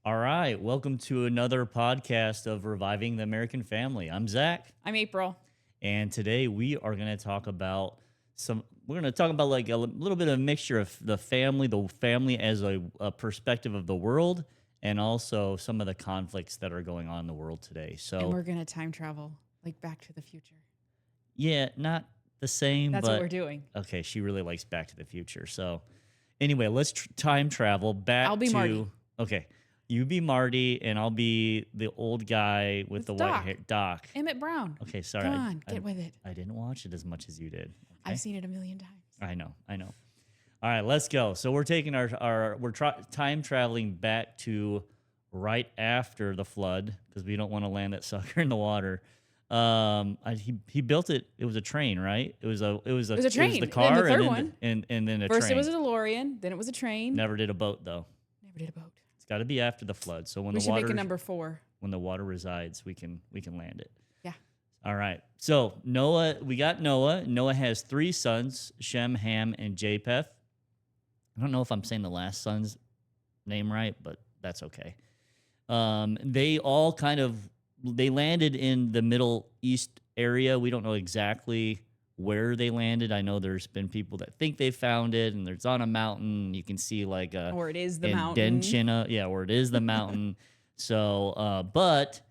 All right, welcome to another podcast of Reviving the American Family. I'm Zach, I'm April. and today we are going to talk about We're going to talk about like a little bit of a mixture of the family as a perspective of the world, and also some of the conflicts that are going on in the world today. And So, we're going to time travel, like Back to the Future. yeah, not the same, That's what but we're doing. okay, she really likes Back to the Future. So, anyway, let's time travel back I'll be to Marty. okay. You be Marty, and I'll be the old guy with It's the white Doc. hair, Doc. Emmett Brown. Okay, sorry. Come on, get with it. I didn't watch it as much as you did. Okay, I've seen it a million times. I know. All right, let's go. So we're taking time traveling back to right after the flood because we don't want to land that sucker in the water. He built it. It was a train, right? It was a It was a It was train. the Then car the third and then one. and then a First train. it was a DeLorean, then it was a train. Never did a boat though. Never did a boat. It's got to be after the flood. So when We the should water make a number 4. when the water resides, we can land it. Yeah. All right. So Noah, we got Noah. Noah has 3 sons, Shem, Ham, and Japheth. I don't know if I'm saying the last son's name right, but that's okay. They all they landed in the Middle East area. We don't know exactly where they landed. I know there's been people that think they found it, and it's on a mountain. You can see like a Or it is the mountain. indention, or it is the mountain. So, but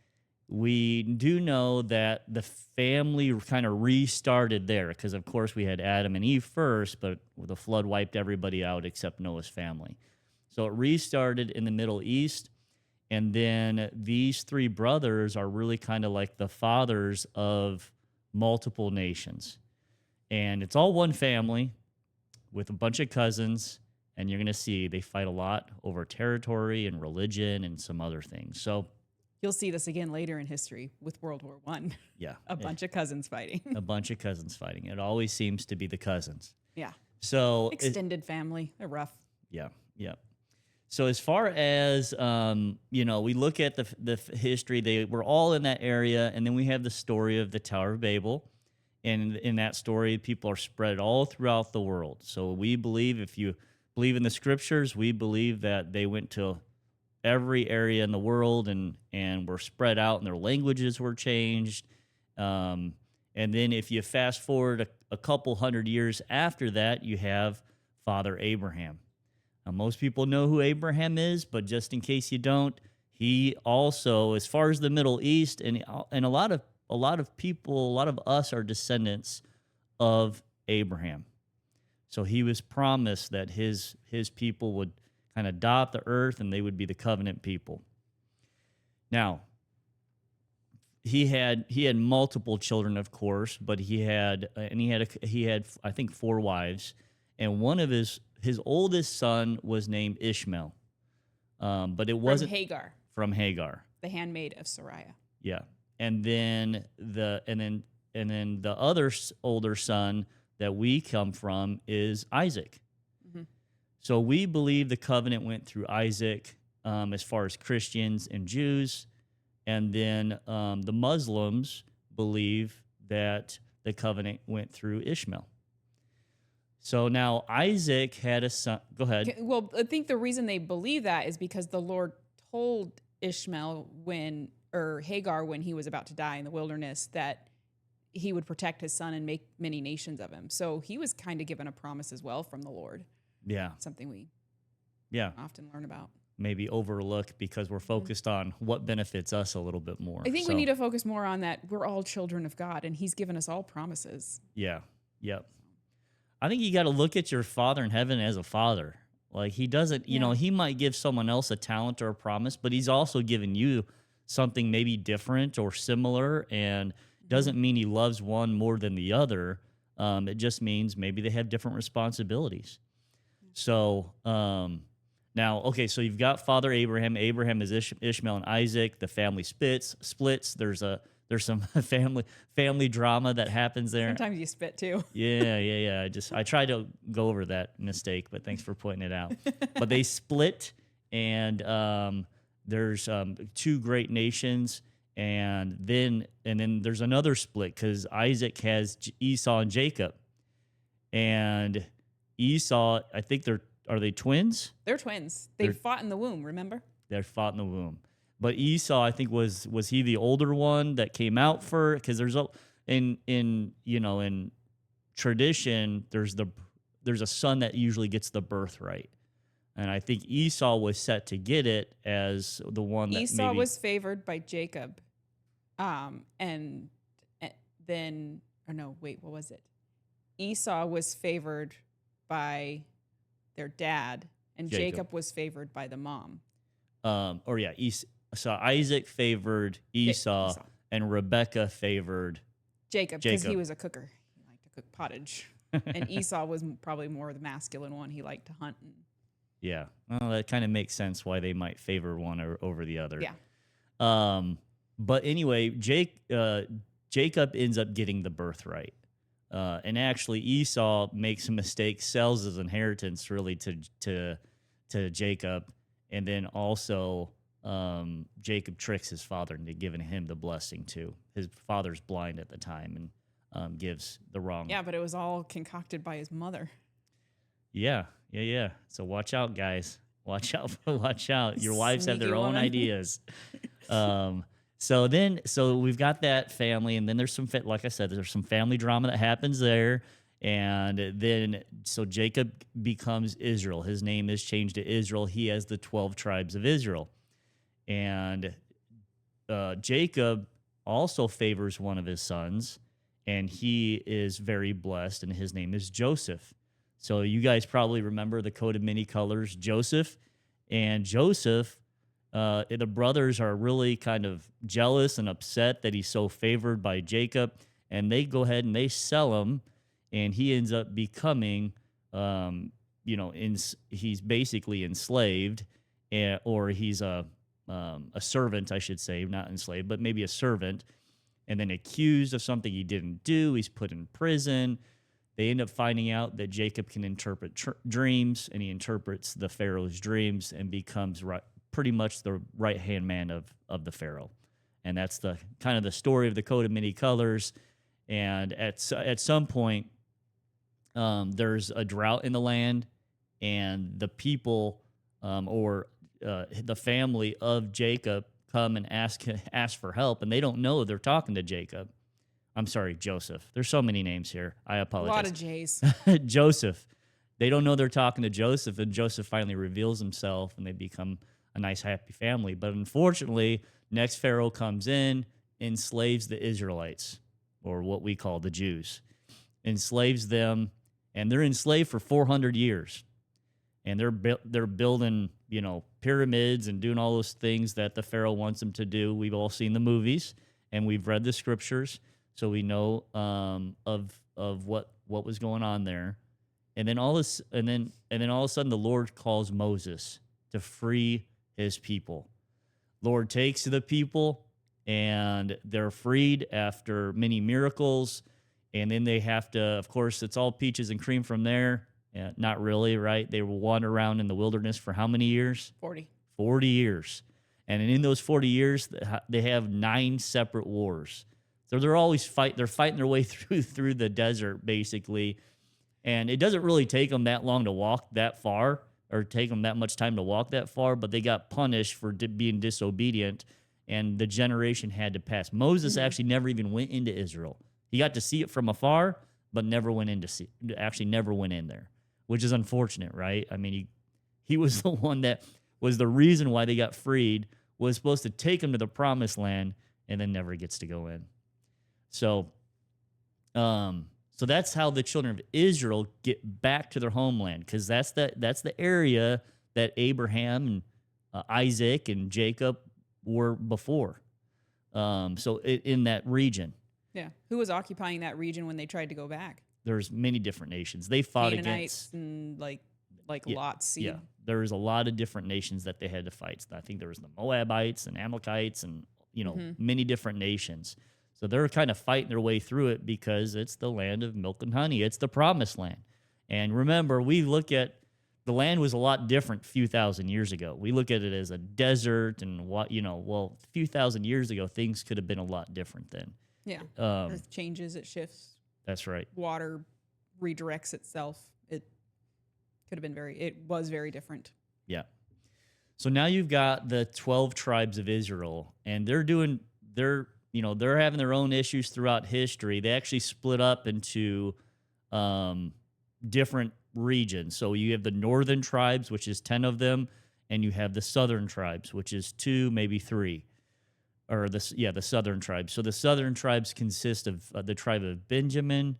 we do know that the family kind of restarted there because, of course, we had Adam and Eve first, but the flood wiped everybody out except Noah's family. So it restarted in the Middle East. And then these 3 brothers are really kind of like the fathers of multiple nations. And it's all one family with a bunch of cousins. And you're going to see they fight a lot over territory and religion and some other things. So You'll see this again later in history with World War I. yeah, A bunch of cousins fighting. a bunch of cousins fighting. It always seems to be the cousins. Yeah. So Extended family. They're rough. yeah. So as far as we look at the history, they were all in that area, and then we have the story of the Tower of Babel, and in that story, people are spread all throughout the world. So we believe, if you believe in the scriptures, we believe that they went to every area in the world and were spread out, and their languages were changed. And then if you fast forward a couple hundred years after that, you have Father Abraham. Now, most people know who Abraham is, but just in case you don't, he also, as far as the Middle East, and a lot of people, a lot of us are descendants of Abraham. So he was promised that his people would kind of dot the earth, and they would be the covenant people. Now, he had multiple children, of course, but he had I think 4 wives, and one of his oldest son was named Ishmael, but it wasn't from Hagar, The handmaid of Sariah. yeah. And then the other older son that we come from is Isaac. Mm-hmm. So we believe the covenant went through Isaac, as far as Christians and Jews, and then the Muslims believe that the covenant went through Ishmael. So now Isaac had a son. Go ahead. Well, I think the reason they believe that is because the Lord told Ishmael Hagar when he was about to die in the wilderness that he would protect his son and make many nations of him. So he was kind of given a promise as well from the Lord. Yeah. Something we often learn about. Maybe overlook because we're focused on what benefits us a little bit more. I think we need to focus more on that. We're all children of God, and he's given us all promises. Yeah. Yep. I think you got to look at your Father in heaven as a father. Like he doesn't, he might give someone else a talent or a promise, but he's also given you something maybe different or similar, and doesn't mean he loves one more than the other. It just means maybe they have different responsibilities. So now, okay, so you've got Father Abraham. Abraham is Ishmael and Isaac. The family splits. There's some family drama that happens there. Sometimes you spit too. Yeah. I tried to go over that mistake, but thanks for pointing it out. But they split, and there's 2 great nations, and then there's another split because Isaac has Esau and Jacob, and Esau, I think are they twins? They're twins. They fought in the womb, remember? that fought in the womb. But Esau, I think, was he the older one that came out for? Because there's a in tradition, there's a son that usually gets the birthright, and I think Esau was set to get it as the one that Esau was favored by Jacob, and then, or no, wait, what was it? Esau was favored by their dad, and Jacob was favored by the mom. So Isaac favored Esau, and Rebekah favored Jacob, because he was a cooker. He liked to cook pottage. And Esau was probably more the masculine one. He liked to hunt. Yeah. Well, that kind of makes sense why they might favor one over the other. Yeah. But anyway, Jacob ends up getting the birthright. And actually, Esau makes a mistake, sells his inheritance really to Jacob. And then also, Jacob tricks his father into giving him the blessing too. His father's blind at the time and gives the wrong. Yeah, but it was all concocted by his mother. Yeah. So watch out, guys. Watch out. Watch out. Your wives have their own ideas. So we've got that family, and then there's like I said, there's some family drama that happens there. And then, so Jacob becomes Israel. His name is changed to Israel. He has the 12 tribes of Israel. And Jacob also favors one of his sons, and he is very blessed, and his name is Joseph. So you guys probably remember the coat of many colors, Joseph. And Joseph, the brothers are really kind of jealous and upset that he's so favored by Jacob, and they go ahead and they sell him, and he ends up becoming, he's basically enslaved, or he's a servant, I should say, not enslaved, but maybe a servant, and then accused of something he didn't do. He's put in prison. They end up finding out that Jacob can interpret dreams, and he interprets the Pharaoh's dreams and becomes pretty much the right-hand man of the Pharaoh. And that's the kind of the story of the coat of many colors. And at some point, there's a drought in the land, and the people the family of Jacob come and ask for help, and they don't know they're talking to Jacob. I'm sorry, Joseph. There's so many names here. I apologize. A lot of J's. Joseph. They don't know they're talking to Joseph, and Joseph finally reveals himself, and they become a nice, happy family. But unfortunately, next Pharaoh comes in, enslaves the Israelites, or what we call the Jews, enslaves them, and they're enslaved for 400 years. And they're building, pyramids and doing all those things that the Pharaoh wants them to do. We've all seen the movies, and we've read the scriptures, so we know of what was going on there. And then all of a sudden, the Lord calls Moses to free his people. Lord takes the people, and they're freed after many miracles. And then they have to, of course, it's all peaches and cream from there. Not really, right? They will wander around in the wilderness for how many years? 40. 40 years. And in those 40 years, they have 9 separate wars. So they're fighting their way through the desert, basically. And it doesn't really take them that long to walk that far, or take them that much time to walk that far, but they got punished for being disobedient, and the generation had to pass. Moses actually never even went into Israel. He got to see it from afar, but never went in there, which is unfortunate, right? I mean, he was the one that was the reason why they got freed, was supposed to take them to the promised land, and then never gets to go in. So that's how the children of Israel get back to their homeland, because that's the area that Abraham and Isaac and Jacob were before. In that region. Yeah. Who was occupying that region when they tried to go back? There's many different nations. They fought Canaanites against and like Lot's seed. Yeah, there was a lot of different nations that they had to fight. I think there was the Moabites and Amalekites and many different nations. So they're kind of fighting their way through it because it's the land of milk and honey. It's the promised land. And remember, we look at the land was a lot different a few thousand years ago. We look at it as a desert, and a few thousand years ago, things could have been a lot different then. Yeah. Earth changes, it shifts. That's right. Water redirects itself. It was very different. Yeah. So now you've got the 12 tribes of Israel, and they're having their own issues throughout history. They actually split up into um, different regions. So you have the northern tribes, which is 10 of them, and you have the southern tribes, which is two, maybe three, or the southern tribes. So the southern tribes consist of the tribe of Benjamin.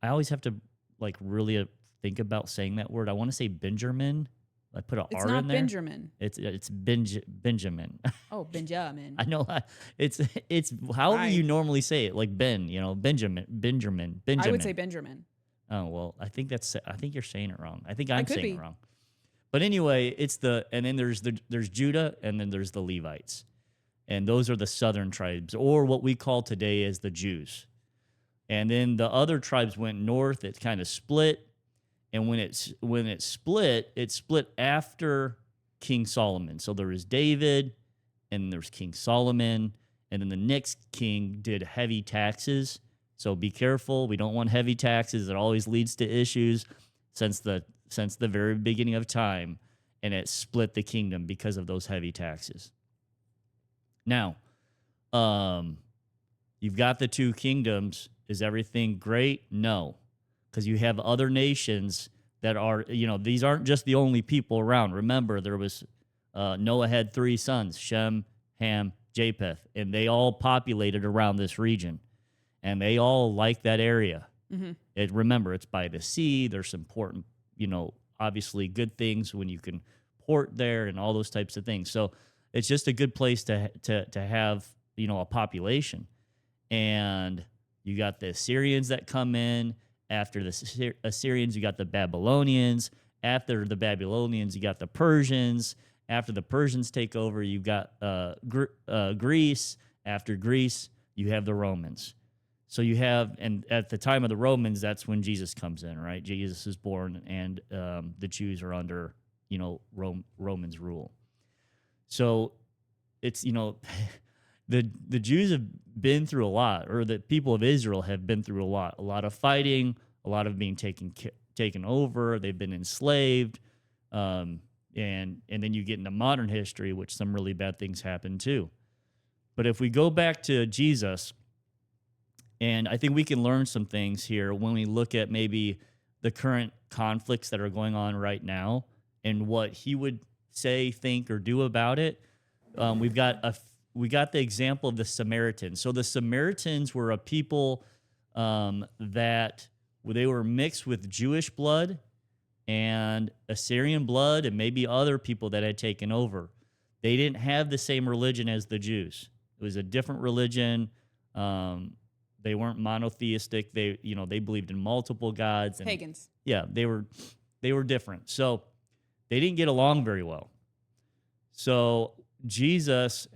I always have to like really think about saying that word. I want to say Benjamin. I put an It's R in not there. Benjamin. It's Benjamin. Oh, Benjamin. I know it's however I you normally say it, like Ben, Benjamin. I would say Benjamin. Oh well, I think you're saying it wrong. I think I I'm could saying it be. wrong. But anyway, and then there's Judah, and then there's the Levites, and those are the southern tribes, or what we call today as the Jews. And then the other tribes went north. It kind of split, and when it split after King Solomon. So there was David, and there's King Solomon, and then the next king did heavy taxes. So be careful. We don't want heavy taxes. It always leads to issues since the very beginning of time, and it split the kingdom because of those heavy taxes. Now, you've got the two kingdoms. Is everything great? No, because you have other nations that are, these aren't just the only people around. Remember, there was Noah had three sons, Shem, Ham, Japheth, and they all populated around this region, and they all like that area. Mm-hmm. Remember, it's by the sea. There's important, obviously good things when you can port there and all those types of things. So it's just a good place to have, a population. And you got the Assyrians that come in. After the Assyrians, you got the Babylonians. After the Babylonians, you got the Persians. After the Persians take over, you've got Greece. After Greece, you have the Romans. So you have, and at the time of the Romans, that's when Jesus comes in, right? Jesus is born, and the Jews are under, Romans rule. So it's, the Jews have been through a lot, or the people of Israel have been through a lot of fighting, a lot of being taken over. They've been enslaved, and then you get into modern history, which some really bad things happen too. But if we go back to Jesus, and I think we can learn some things here when we look at maybe the current conflicts that are going on right now and what he would say, think, or do about it. We got the example of the Samaritans. So the Samaritans were a people that they were mixed with Jewish blood and Assyrian blood and maybe other people that had taken over. They didn't have the same religion as the Jews. It was a different religion. They weren't monotheistic. They believed in multiple gods. And Pagans. yeah, they were different. So they didn't get along very well. So Jesus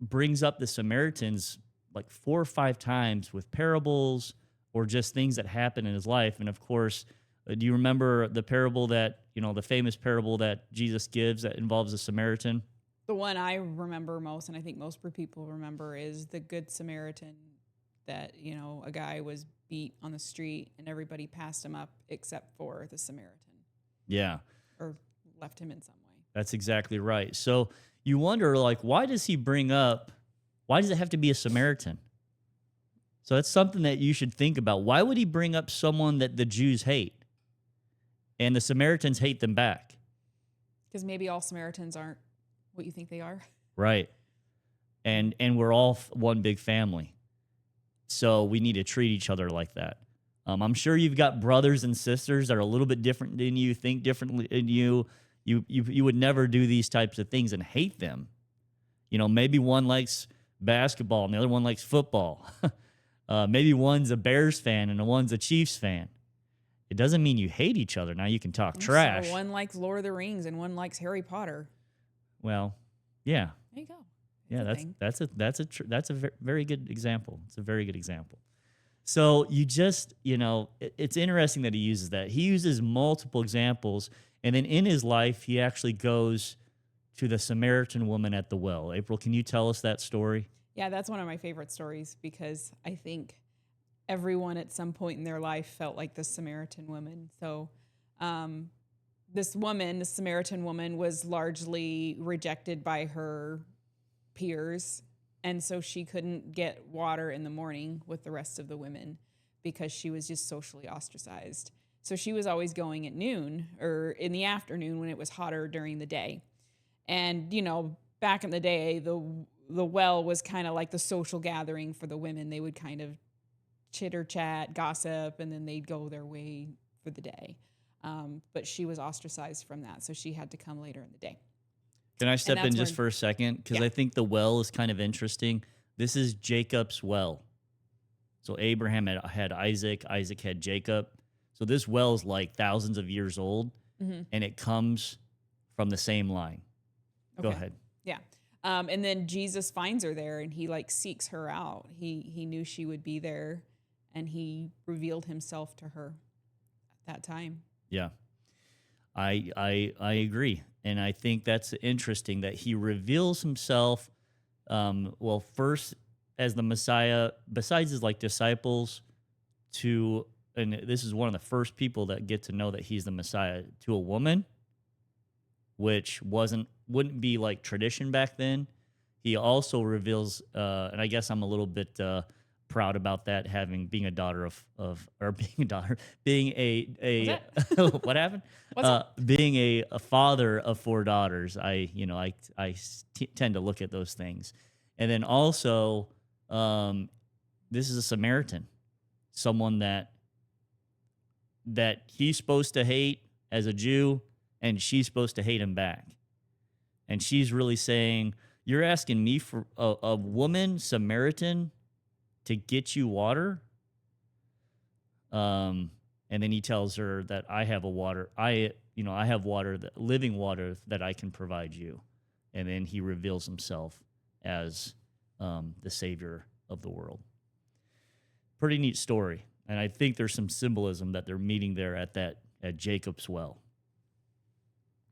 brings up the Samaritans like 4 or 5 times with parables or just things that happen in his life. And of course, do you remember the parable that, the famous parable that Jesus gives that involves a Samaritan? The one I remember most, and I think most people remember, is the Good Samaritan, that, a guy was beat on the street and everybody passed him up except for the Samaritan. Yeah. Or left him in some way. That's exactly right. So you wonder, like, why does it have to be a Samaritan? So that's something that you should think about. Why would he bring up someone that the Jews hate and the Samaritans hate them back? Because maybe all Samaritans aren't what you think they are. Right. And we're all one big family. So we need to treat each other like that. I'm sure you've got brothers and sisters that are a little bit different than you, think differently than you. You would never do these types of things and hate them. Maybe one likes basketball and the other one likes football. Maybe one's a Bears fan and one's a Chiefs fan. It doesn't mean you hate each other. Now you can talk trash. So one likes Lord of the Rings and one likes Harry Potter. Well, yeah. There you go. Yeah, that's a very good example. It's a very good example. So you just, it's interesting that he uses that. He uses multiple examples, and then in his life, he actually goes to the Samaritan woman at the well. April, can you tell us that story? Yeah, that's one of my favorite stories because I think everyone at some point in their life felt like the Samaritan woman. So this woman, the Samaritan woman, was largely rejected by her peers. And so she couldn't get water in the morning with the rest of the women because she was just socially ostracized. So she was always going at noon or in the afternoon when it was hotter during the day. And, back in the day, the well was kind of like the social gathering for the women. They would kind of chitter chat, gossip, and then they'd go their way for the day. But she was ostracized from that, so she had to come later in the day. Can I step in just for a second? Because Yeah. I think the well is kind of interesting. This is Jacob's well. So Abraham had Isaac, Isaac had Jacob. So this well is like thousands of years old, and it comes from the same line. Go ahead. Yeah. And then Jesus finds her there, and he seeks her out. He knew she would be there, and he revealed himself to her at that time. Yeah, I agree, and I think that's interesting that he reveals himself. Well, first as the Messiah, besides his disciples, and this is one of the first people that get to know that he's the Messiah, to a woman, which wouldn't be like tradition back then. He also reveals, and I guess I'm a little bit proud about that, being a daughter being a what happened? Being a father of 4 daughters. I tend to look at those things, and then also, this is a Samaritan, someone that he's supposed to hate as a Jew, and she's supposed to hate him back. And she's really saying, you're asking me for a woman, Samaritan, to get you water? And then he tells her that I have I have water, living water that I can provide you. And then he reveals himself as the Savior of the world. Pretty neat story. And I think there's some symbolism that they're meeting there at Jacob's well.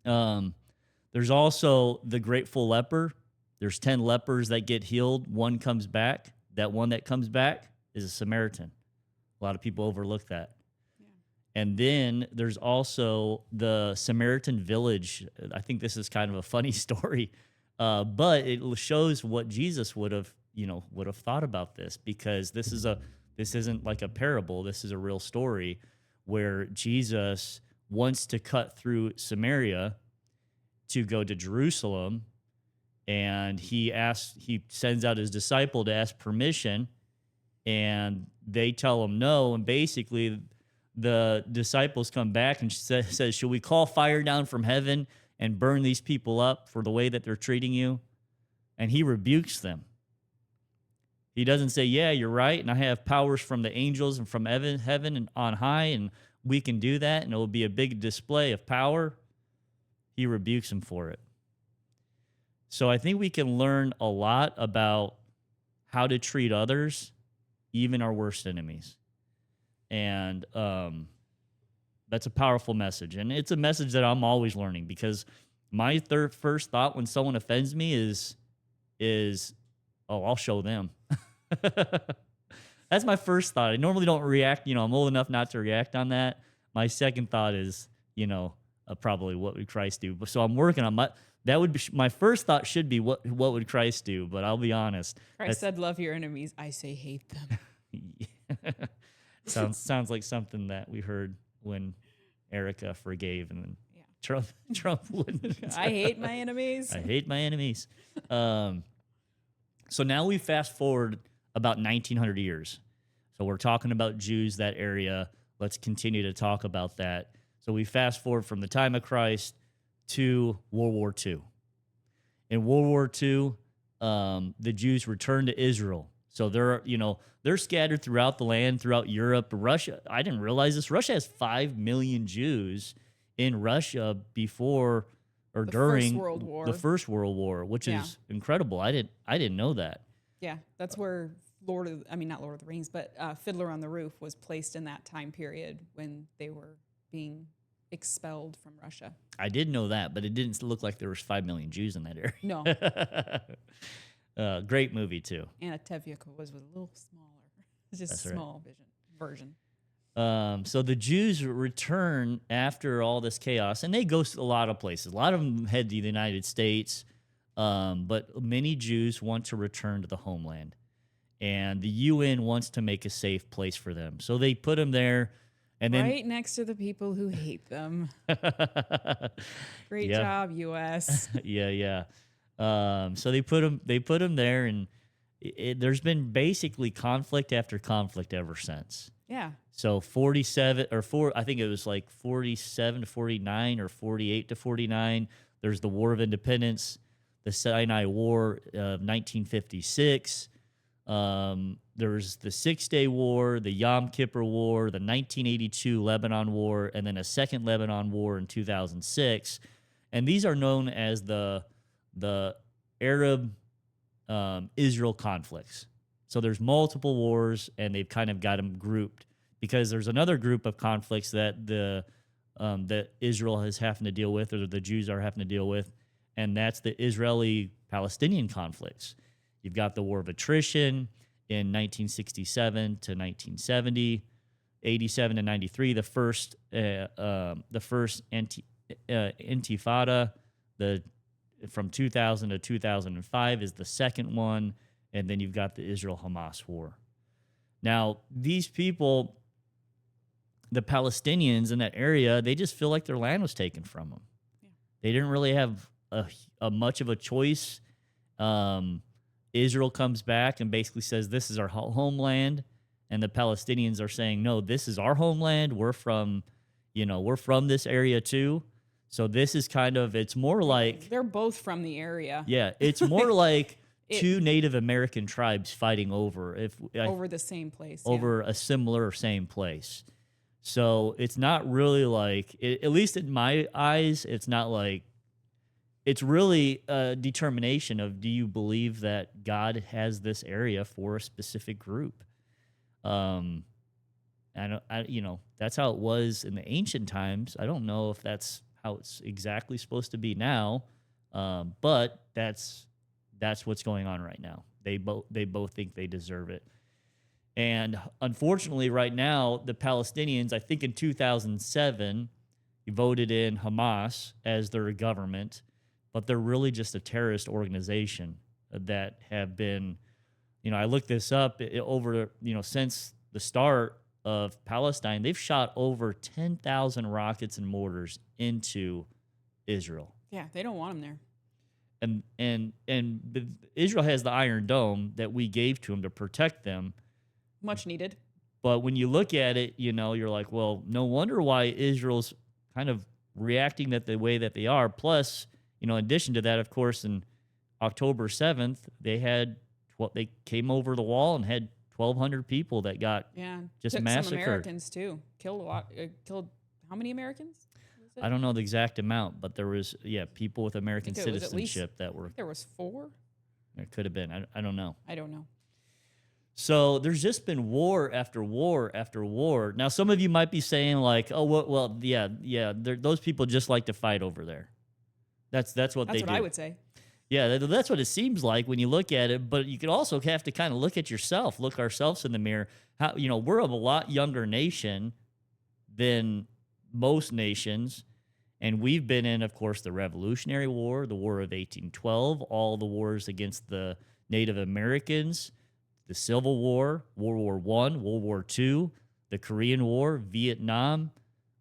There's also the grateful leper. There's 10 lepers that get healed. One comes back. That one that comes back is a Samaritan. A lot of people overlook that. Yeah. And then there's also the Samaritan village. I think this is kind of a funny story, but it shows what Jesus would have thought about this, because this isn't like a parable. This is a real story where Jesus wants to cut through Samaria to go to Jerusalem, and he sends out his disciple to ask permission, and they tell him no, and basically the disciples come back and says, should we call fire down from heaven and burn these people up for the way that they're treating you? And he rebukes them. He doesn't say, yeah, you're right, and I have powers from the angels and from heaven and on high, and we can do that, and it will be a big display of power. He rebukes him for it. So I think we can learn a lot about how to treat others, even our worst enemies. And that's a powerful message. And it's a message that I'm always learning, because my first thought when someone offends me is I'll show them. That's my first thought. I normally don't react. I'm old enough not to react on that. My second thought is, probably what would Christ do? So I'm working on that would be my first thought should be what would Christ do? But I'll be honest. Christ said, "Love your enemies." I say, hate them. Sounds like something that we heard when Erica forgave, and then Trump wouldn't. I hate my enemies. I hate my enemies. So now we fast forward about 1900 years. So we're talking about Jews, that area. Let's continue to talk about that. So we fast forward from the time of Christ to World War II. In World War II, the Jews returned to Israel. So they're scattered throughout the land, throughout Europe. Russia, I didn't realize this. Russia has 5 million Jews in Russia before or during the First World War, which is incredible. I didn't know that. Yeah, that's where not Lord of the Rings, but Fiddler on the Roof was placed in that time period when they were being expelled from Russia. I did know that, but it didn't look like there was 5 million Jews in that area. No. Great movie too. Anna Tevyeco was a little smaller. It's just a small version. So the Jews return after all this chaos, and they go a lot of places. A lot of them head to the United States, but many Jews want to return to the homeland, and the UN wants to make a safe place for them. So they put them there, and then Right next to the people who hate them. Great yeah, job, US. yeah, yeah. So they put them there, and there's been basically conflict after conflict ever since. Yeah. So 47 or I think it was like 47 to 49 or 48 to 49. There's the War of Independence, the Sinai War of 1956. There's the 6-Day War, the Yom Kippur War, the 1982 Lebanon War, and then a second Lebanon War in 2006. And these are known as the Arab Israel conflicts. So there's multiple wars, and they've kind of got them grouped because there's another group of conflicts that that Israel is having to deal with, or the Jews are having to deal with, and that's the Israeli-Palestinian conflicts. You've got the War of Attrition in 1967 to 1970, 87 to 93, the first Intifada, from 2000 to 2005 is the second one, and then you've got the Israel-Hamas war. Now, these people, the Palestinians in that area, they just feel like their land was taken from them. Yeah. They didn't really have a much of a choice. Israel comes back and basically says, this is our homeland, and the Palestinians are saying, no, this is our homeland. We're from this area too. So this is kind of, it's more like, They're both from the area. yeah, it's more like two Native American tribes fighting over Over the same place. Yeah. over a similar or same place. So it's not really like, at least in my eyes, it's not like, it's really a determination of, do you believe that God has this area for a specific group? That's how it was in the ancient times. I don't know if that's how it's exactly supposed to be now, but that's what's going on right now. They both think they deserve it. And unfortunately, right now, the Palestinians, I think in 2007, voted in Hamas as their government, but they're really just a terrorist organization that have been, I looked this up over, since the start of Palestine, they've shot over 10,000 rockets and mortars into Israel. Yeah, they don't want them there. And Israel has the Iron Dome that we gave to them to protect them. Much needed. But when you look at it, you're like, well, no wonder why Israel's kind of reacting the way that they are. Plus, in addition to that, of course, in October 7th, they came over the wall and had 1,200 people that got just took massacred. Some Americans too. Killed how many Americans? I don't know the exact amount, but there was people with American citizenship that were. There was 4. There could have been. I don't know. I don't know. So there's just been war after war after war. Now, some of you might be saying like, "Oh, well, yeah, those people just like to fight over there." That's what they do. That's what I would say. Yeah, that's what it seems like when you look at it. But you could also have to kind of look at yourself, look ourselves in the mirror. How we're a lot younger nation than most nations, and we've been in, of course, the Revolutionary War, the War of 1812, all the wars against the Native Americans, the Civil War, World War I, World War II, the Korean War, Vietnam,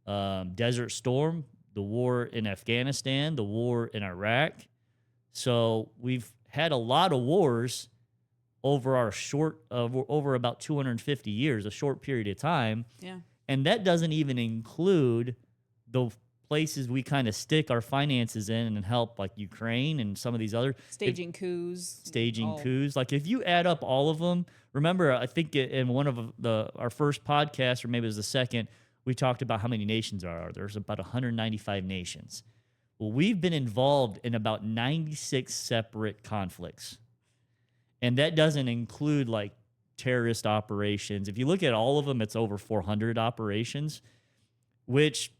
Desert Storm, the war in Afghanistan, the war in Iraq. So we've had a lot of wars over over about 250 years, a short period of time. Yeah. And that doesn't even include the places we kind of stick our finances in and help, like Ukraine and some of these other staging coups. Like if you add up all of them, remember, I think in one of our first podcasts, or maybe it was the second, we talked about how many nations there are. There's about 195 nations. Well, we've been involved in about 96 separate conflicts. And that doesn't include like terrorist operations. If you look at all of them, it's over 400 operations, which,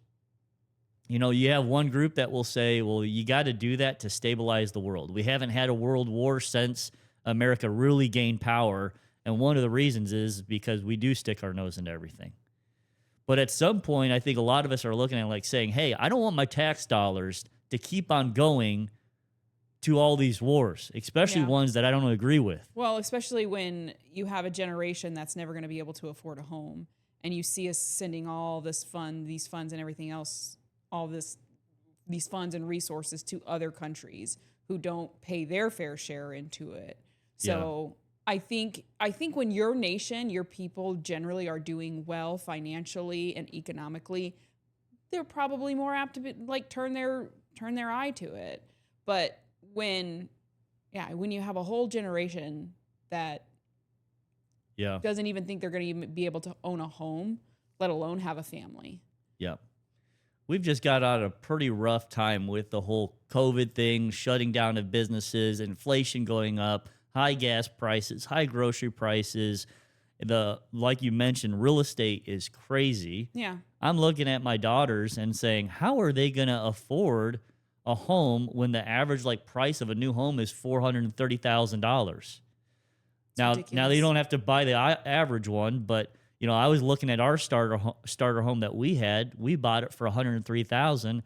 you have one group that will say, well, you got to do that to stabilize the world. We haven't had a world war since America really gained power. And one of the reasons is because we do stick our nose into everything. But at some point, I think a lot of us are looking at like saying, hey, I don't want my tax dollars to keep on going to all these wars, especially Yeah. ones that I don't agree with. Well, especially when you have a generation that's never going to be able to afford a home, and you see us sending all these funds and everything else, these funds and resources to other countries who don't pay their fair share into it. So I think when your nation, your people generally are doing well financially and economically, they're probably more apt to be, like turn their eye to it. But when you have a whole generation that Yeah. doesn't even think they're going to even be able to own a home, let alone have a family. Yeah. We've just got out a pretty rough time with the whole COVID thing, shutting down of businesses, inflation going up, high gas prices, high grocery prices. Like you mentioned, real estate is crazy. Yeah. I'm looking at my daughters and saying, how are they going to afford a home when the average like price of a new home is $430,000? Now they ridiculous. don't have to buy the average one, but you know, I was looking at our starter home that we had. We bought it for $103,000.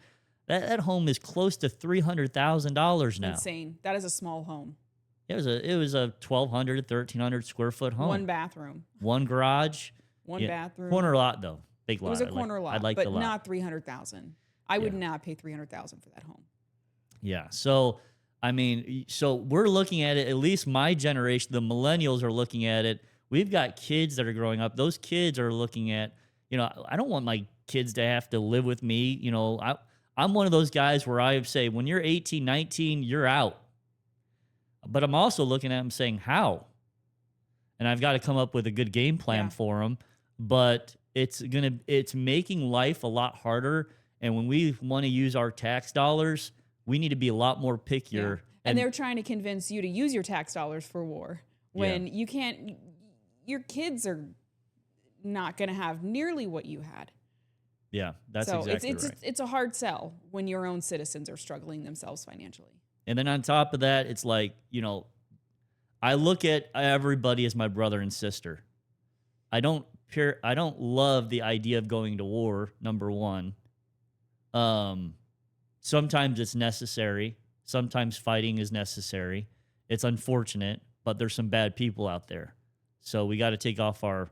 That home is close to $300,000 now. Insane. That is a small home. It was a 1,200 to 1,300 square foot home. One bathroom. One garage. One bathroom. Corner lot though. Big lot. It was a corner lot, I like but the lot. not $300,000. I would not pay $300,000 for that home. Yeah. So I mean, so we're looking at it. At least my generation, the millennials, are looking at it. We've got kids that are growing up. Those kids are looking at, you know, I don't want my kids to have to live with me. You know, I'm one of those guys where I say, when you're 18, 19, you're out. But I'm also looking at them saying, how? And I've got to come up with a good game plan for them. But it's making life a lot harder. And when we want to use our tax dollars, we need to be a lot more pickier. Yeah. And they're trying to convince you to use your tax dollars for war when you can't. Your kids are not going to have nearly what you had. Yeah, that's exactly right. It's a hard sell when your own citizens are struggling themselves financially. And then on top of that, it's like, you know, I look at everybody as my brother and sister. I don't love the idea of going to war, number one. Sometimes it's necessary. Sometimes fighting is necessary. It's unfortunate, but there's some bad people out there. So we got to take off our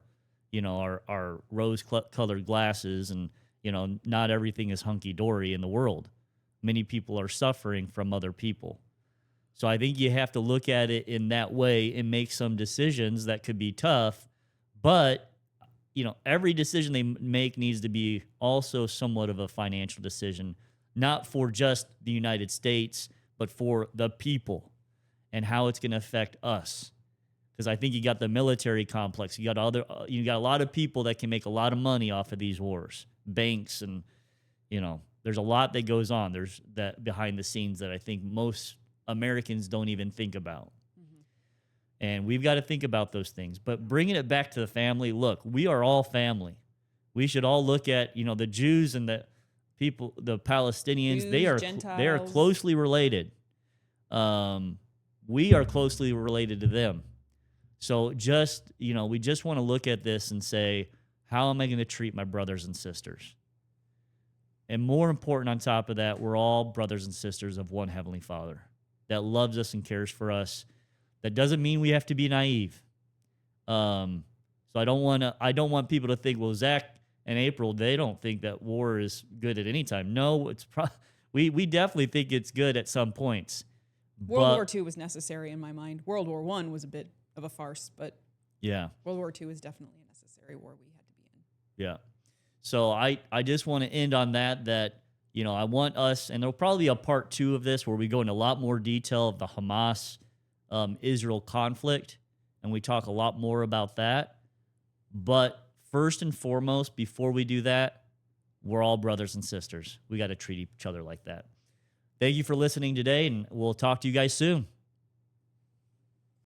rose-colored glasses, and, you know, not everything is hunky-dory in the world. Many people are suffering from other people. So I think you have to look at it in that way and make some decisions that could be tough. But, you know, every decision they make needs to be also somewhat of a financial decision, not for just the United States, but for the people and how it's going to affect us. Because I think you got the military complex. You got a lot of people that can make a lot of money off of these wars, banks, and, you know, there's a lot that goes on. There's that behind the scenes that I think most Americans don't even think about. Mm-hmm. And we've got to think about those things. But bringing it back to the family, look, we are all family. We should all look at, you know, the Jews and the people, the Palestinians. Jews, they are closely related. We are closely related to them. So just, you know, we just want to look at this and say, how am I going to treat my brothers and sisters? And more important on top of that, we're all brothers and sisters of one Heavenly Father that loves us and cares for us. That doesn't mean we have to be naive. So I don't want people to think, well, Zach and April, they don't think that war is good at any time. No, we definitely think it's good at some points. World War II was necessary in my mind. World War I was a bit of a farce, but yeah, World War II is definitely a necessary war we had to be in. Yeah. So I just want to end on that, you know, I want us, and there'll probably be a part 2 of this where we go into a lot more detail of the Hamas Israel conflict, and we talk a lot more about that. But first and foremost, before we do that, we're all brothers and sisters. We got to treat each other like that. Thank you for listening today, and we'll talk to you guys soon.